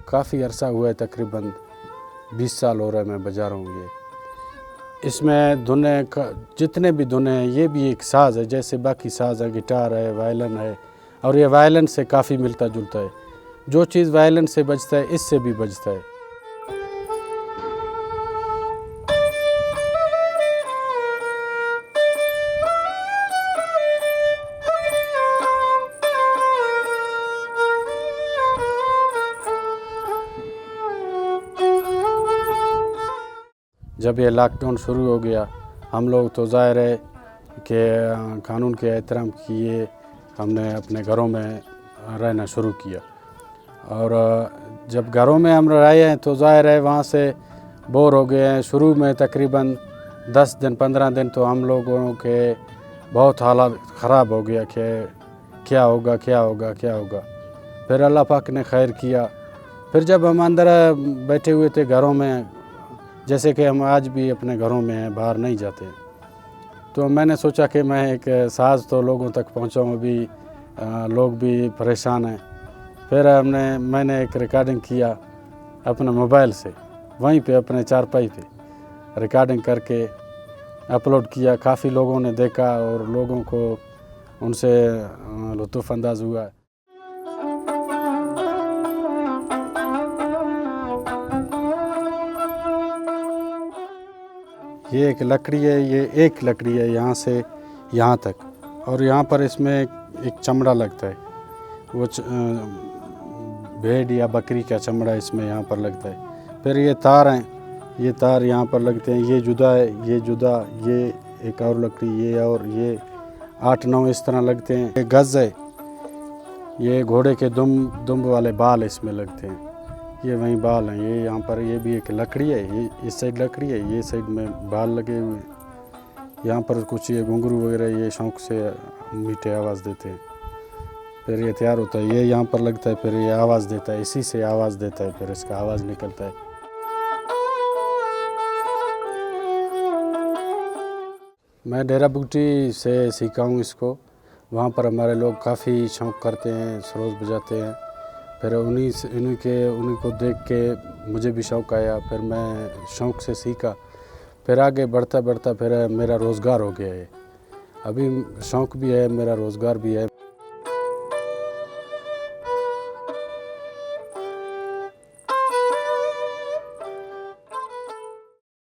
काफ़ी अरसा हुआ है, तकरीबन 20 साल हो रहा है मैं बजा रहा हूँ ये। इसमें धुनें जितने भी धुनें हैं ये भी एक साज़ है, जैसे बाकी साज़ है, गिटार है, वायलिन है, और ये वायलिन से काफ़ी मिलता जुलता है। जो चीज़ वायलिन से बजता है इससे भी बजता है। जब ये लॉकडाउन शुरू हो गया, हम लोग तो ज़ाहिर है कि कानून के एहतराम किए, हमने अपने घरों में रहना शुरू किया। और जब घरों में हम रहे हैं तो ज़ाहिर है वहाँ से बोर हो गए हैं। शुरू में तकरीबन 10 दिन 15 दिन तो हम लोगों के बहुत हालात ख़राब हो गया कि क्या होगा क्या होगा क्या होगा। फिर अल्लाह पाक ने खैर किया। फिर जब हम अंदर बैठे हुए थे घरों में, जैसे कि हम आज भी अपने घरों में हैं, बाहर नहीं जाते, तो मैंने सोचा कि मैं एक साज़ तो लोगों तक पहुंचाऊं। अभी लोग भी परेशान हैं। फिर मैंने एक रिकॉर्डिंग किया अपने मोबाइल से, वहीं पे अपने चारपाई पे रिकॉर्डिंग करके अपलोड किया। काफ़ी लोगों ने देखा और लोगों को उनसे लुत्फ़ अंदाज़ हुआ। ये एक लकड़ी है, ये एक लकड़ी है यहाँ से यहाँ तक, और यहाँ पर इसमें एक चमड़ा लगता है, वो भेड़ या बकरी का चमड़ा इसमें यहाँ पर लगता है। फिर ये तार हैं, ये तार यहाँ पर लगते हैं, ये जुदा है, ये जुदा, ये एक और लकड़ी, ये और ये 8-9 इस तरह लगते हैं। ये गज़ है, ये घोड़े के दुम्ब वाले बाल इसमें लगते हैं, ये वही बाल हैं। ये यहाँ पर ये भी एक लकड़ी है, ये इस साइड लकड़ी है, ये साइड में बाल लगे हुए हैं। यहाँ पर कुछ ये घुंघरू वगैरह ये शौक़ से मीठे आवाज़ देते हैं। फिर ये तैयार होता है, ये यहाँ पर लगता है, फिर ये आवाज़ देता है, इसी से आवाज़ देता है, फिर इसका आवाज़ निकलता है। मैं डेरा बुगटी से सीखा हूँ इसको। वहाँ पर हमारे लोग काफ़ी शौक़ करते हैं, सरोज बजाते हैं। फिर उन्हीं को देख के मुझे भी शौक़ आया, फिर मैं शौक़ से सीखा। फिर आगे बढ़ता बढ़ता फिर मेरा रोज़गार हो गया है। अभी शौक़ भी है, मेरा रोज़गार भी है।